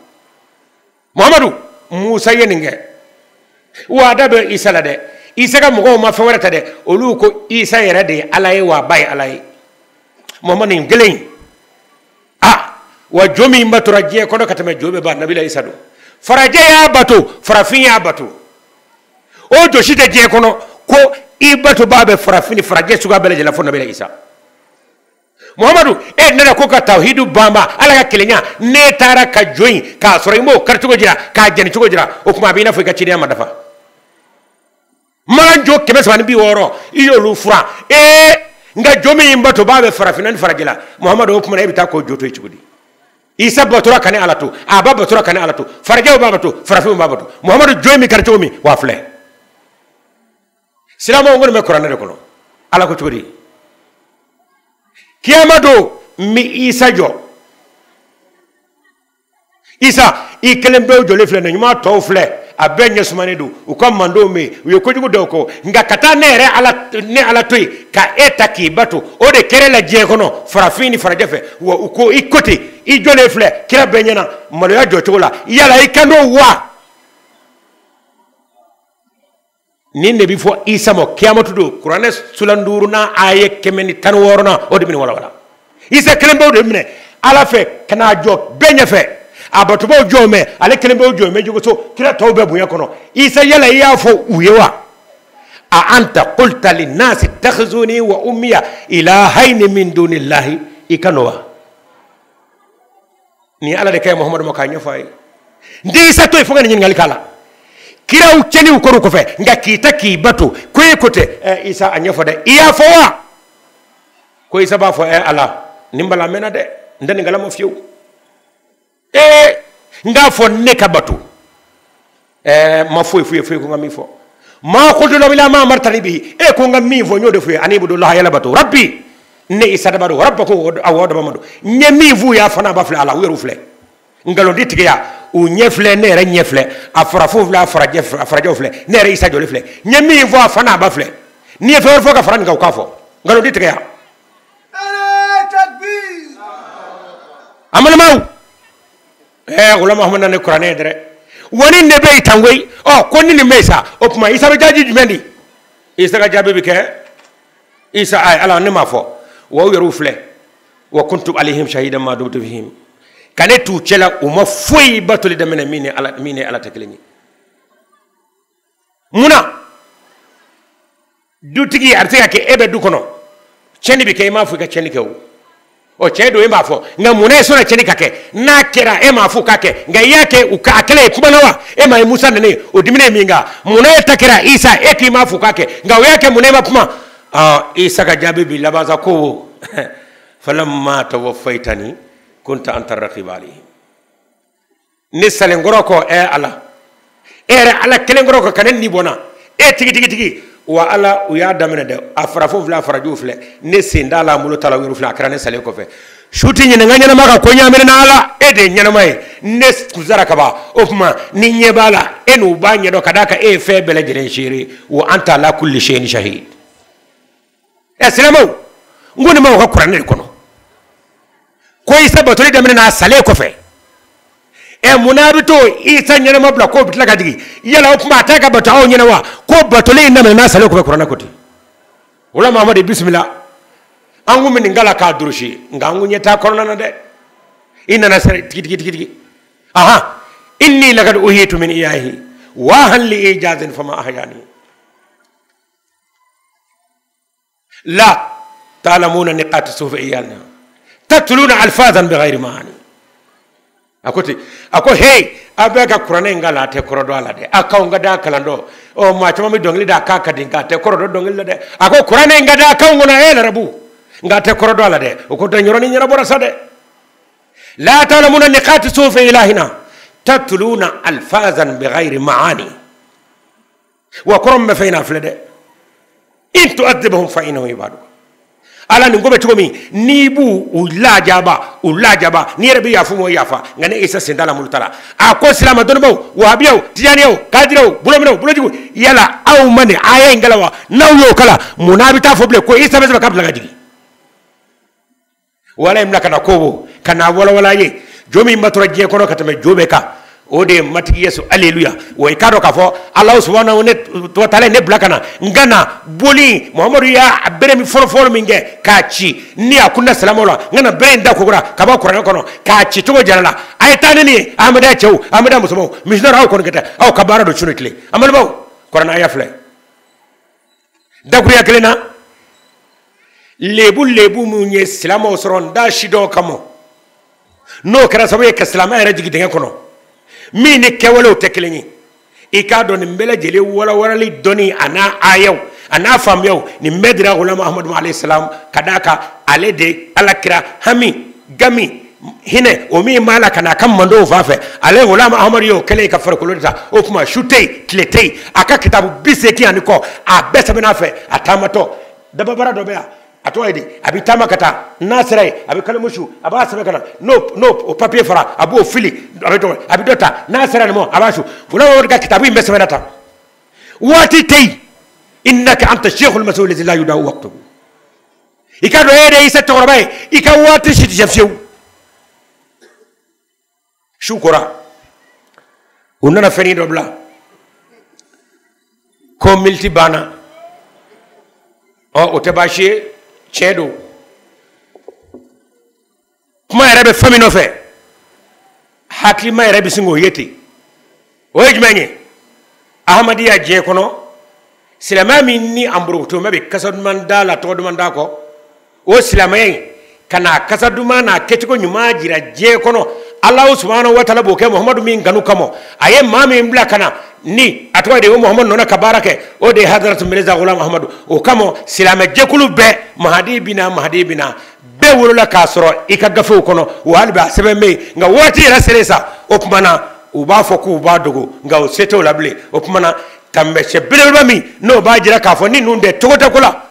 B: muhamadu musa ye nin kɛ wa a da bɛ isa la dɛ isa ka mɔgɔw ma fɛn wɛrɛ ta dɛ olu ko isa yɛrɛ de ye ala ye wa a ba ye ala ye muhamadu nin kelen in wa jo min batora diɲɛ kɔnɔ ka tɛmɛ jo bɛɛ ba nabila isa don farajɛ y'a bato farafin y'a bato o josi tɛ diɲɛ kɔnɔ ko i bato b'a bɛ farafin farajɛ suguya bɛɛ lajɛlen fɔ nabila isa muhammadu e ne ko ka tawhidu bamba ala ka kelenya ne taara ka jo in k'a sɔrɔ i m'o kari cogo jira k'a jɛni cogo jira o kuma a b'i n'a fɔ i ka cidenya ma dafa mana jo 360 i y'olu furan nka jo min bato b'a bɛ farafin ni farajɛ la muhammadu o kuma na e bɛ taa k'o jo to yen cogo di isa batora kane ala to aba batora kane ala to farajɛw b'a bato farafinw b'a bato muhammadu jo min kari cogo min wa filɛ silamɛw kɔni bɛ kuranɛ de kɔnɔ ala ko cogo di kiyama don mi isa jɔ isa i kelen bɛɛ jɔlen filɛ nin ɲuman tɔw filɛ a bɛɛ ɲɛsumanen don u ka mandenw bɛ yen u ye kojugu dɔw kɔ nka ka taa ne ala to yen ka e ta k'i bato o de kɛra la diɲɛ kɔnɔ farafin ni farajɛ fɛ wa u ko i ko ten i jɔlen filɛ kira bɛɛ ɲɛna maloya jɔ cogo la yala i kan d'o wa nin de bɛ fɔ isa ma kiyamatu don kuranɛ sulan 5 a ye 116 o de bɛ nin walawala isa kelen bɛɛ de minɛ ala fɛ ka n'a jɔ bɛɛ ɲɛfɛ a batobaw jɔ mɛ ale kelen bɛɛ jɔ mɛ jogo so kira tɔw bɛɛ bonya kɔnɔ isa yala i y'a fɔ u ye wa a anta qulta linnasi ittakhizuni wa ummiya ilahayni min dunillahi i ka nɔ wa ni ala de kɛ muhamadu ma k'a ɲɛfɔ a ye n tɛ isa to yen fo ka nin ɲininkali k'a la kiraw cɛliw kɔrɔ kɔfɛ nka k'i ta k'i bato ko e ko tɛ isa a ɲɛfɔ dɛ i y'a fɔ wa ko isa b'a fɔ ala nin bala n mɛnna dɛ n tɛ nin kalama fiyewu n k'a fɔ ne ka bato ma foyi ko n ka min fɔ ma qultu lahum illa ma amartani bihi ko n ka min fɔ n y'o de fɔ ye ani ibudullaha yala bato rabbi ne isa daba don rabbakum awɔ daba ma don n ye min f'u y'a fana ba filɛ ala u yɛrɛ filɛ nkalonti tigiya u ɲɛ filɛ ne yɛrɛ ɲɛ filɛ a farafinw filɛ a farajɛw filɛ ne yɛrɛ isa jɔli filɛ n ye min fɔ a fana a ba filɛ n'i ye fɛn wɛrɛ fɔ ka fara nin kan u k'a fɔ nkalonti tigiya amalamaw wala muhammadu ne kuranɛ ye dɛrɛ wani ne bɛ tan koyi ko ni nin bɛ sa o tuma isa bɛ jaabi jumɛn di isa ka jaabi bɛ kɛ isa ala ne m'a fɔ wa u yɛrɛw filɛ wa kuntu alayhim shahidan ma dumtu fihim ka ne t'u cɛla u ma foyi batoli daminɛ min ni ala tɛ kelen ye munna dutigi a bɛ se ka kɛ e bɛ du kɔnɔ tiɲɛni bɛ kɛ i m'a fɔ i ka tiɲɛni kɛ o cɛ don e b'a fɔ nka munna e sɔnna tiɲɛni ka kɛ n'a kɛra e m'a fɔ k'a kɛ nka i y'a kɛ a kɛlɛ ye kuma na wa e ma ye musa nana ye o diminen min kan munna e ta kɛra isa e k'i m'a fɔ k'a kɛ nka o y'a kɛ munna e ma kuma isa ka jaabi bi laban sa ko falamma tawaffaytani kunta anta raqiba alayhim ne salenkɔrɔ kɔ ala e yɛrɛ ala kelenkɔrɔ kɔ ka ne nibɔnna e tigi wa ala u y'a daminɛ dɛ a farafin filɛ a farajɛw filɛ ne sen t'a la n bolo t'a la u yɛrɛ filɛ a kɛra ne salen kɔfɛ shuti nyina nganya maka ko nyamere na ala ede nyana mai nes kuzara kaba ofma ni nyebala enu banya do kadaka e fe bele jere shiri wa anta la kulli shay'in shahid assalamu ngoni ma ko qur'an ko no ko isa batoli de na sale ko fe e munabito isa nyana mabla ko bitla kadigi yala ofma ta ka batawo nyana wa ko batoli na sale ko fe qur'an ko ti wala muhammad bismillah angu min ngala ka durushi ngangu nyeta korona na de inna nasar tiki aha inni laqad uhitu min iyahi wa hal li ijazin fama ahyani la ta'lamuna niqat suf iyalna tatluna alfazan bighayri maani ako hey abega qur'ane ngala te korodo ala de akaw ngada kalando o ma chama mi dongli da ka kadinga te korodo dongli de ako qur'ane ngada akaw ngona ele rabu ngate korodo ala de o ko tanyoroni nyara bora sade la ta'lamuna niqat suf ilahina tatluna alfazan bighayri maani wa kurum fayna flade in tu'adhibuhum fa innahu ibadu ala ni ngobe tukomi nibu ulajaba ni rabi yafumo yafa ngane isa sendala multala ako silama donbo wahabiyo tijaniyo kadiro bulojigo yala aw mane aya ngalawa nawyo kala munabita foble ko isa bezaba kabla gajigi wala imlaka na kobo kana wala ye jomi matura je kono katame jobe ka ode mati yesu alleluya way kado ka fo allah subhanahu wa ta'ala ne blakana ngana boli muhammadu ya abere mi foro minge kachi ni akunda salamu la ngana brenda ko gura kaba qur'an kono kachi to jarala ay tanani amada chew amada musumo misnar aw kono gata aw kabara do chunitli amal baw qur'an aya fle dakuya kelena lebu mu nye salamu soron da shido kamo no kara sabe ka salama era jigi denga kono mini kewalo tekeleni ikado ni mbele jeli wala li doni ana ayaw ana famyaw ni medra ulama ahmad alayhi salam kadaka alede alakira hami gami hine o mi mala kana kam mando fafe ale ulama ahmad yo kele ka farkulota o kuma shutei tletei aka kitabu biseki aniko a besa benafe atamato dababara dobea atoidi abitama kata nasrai abikalemushu abasaba kana no o papier fara abo fili abidota nasra mo abashu fulano wonga kitabu imbese benata wati tay innaka anta shaykhul mas'ul alladhi la yudawu waqtuhu ikado ede isa torobai ikawati shiti jafshu shukura unana feni dobla ko milti bana o otabashi chedo kuma yarabe famino fe hakli ma yarabe singo yeti o ejmanye ahmadiya je kono silamami ni amburu to mabe kasadman dala to dum ndako o silamay kana kasaduma na ketiko nyuma jira je kono allah subhanahu wa ta'ala boke muhammadu min ganu kamo aye mami mbla kana ni atwa de muhammad nona kabarake o de hadrat mirza ghulam ahmadu o kamo silama jekulu be mahdi bina be wolola kasro ikagafu kono walba sebeme nga wati raselesa opmana uba foku uba dogo nga o seto lable opmana tambe chebelba mi no ba jira kafo ni nunde togota kula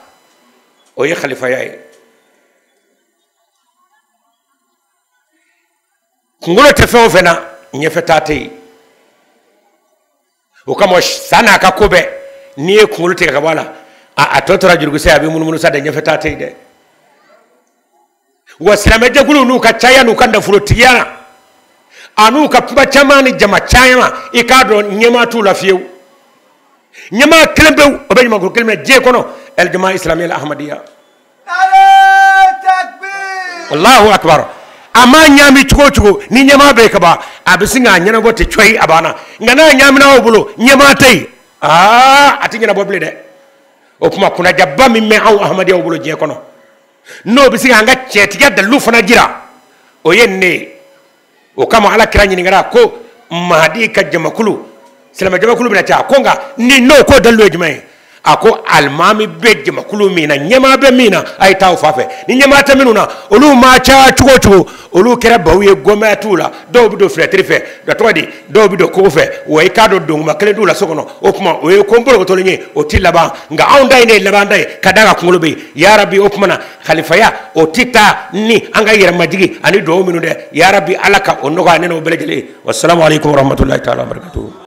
B: o ye khalifa yae ngolo tefo fena nyefetate o kamo sana kakobe ni e ngolo te kabala a totora jurgu se abi mununu sa de nyefetate de wasilama jagulu nu ka chaya nu kanda fulotiana anu ka pumba chamani jama chayama ikado nyema tu la fieu nyema klembe obey magro kelme je kono el jama islamiyya al ahmadiyya Allahu akbar ama nyami chugo ni nyama be kaba abisinga nyana bote choi abana ngana nyami na obulo nyama tai ati nyana boble de okuma kuna jabba mi me aw ahmadiyya obulo je kono no bisinga nga chetiga da lufana jira o yenne o kama ala kiranyi ngara ko mahdi ka jamakulu selama jamakulu bila ta konga ni no ko dallo ejmai ako almami be jamakulu mina nyama be mina ay taw fafe ni nyama taminuna olu ma cha chugo olu kera bawiye goma tula do bido fletri fe da todi do bido ko fe way kado do ma kele dula sokono o kuma o ko mbolo to lenye o tilaba nga aunda ine labandai kadaga kungulu be ya rabbi o kuma na khalifa ya o tita ni anga yera majigi ani do minu de ya rabbi alaka o noga neno belejele wassalamu alaikum warahmatullahi ta'ala wabarakatuh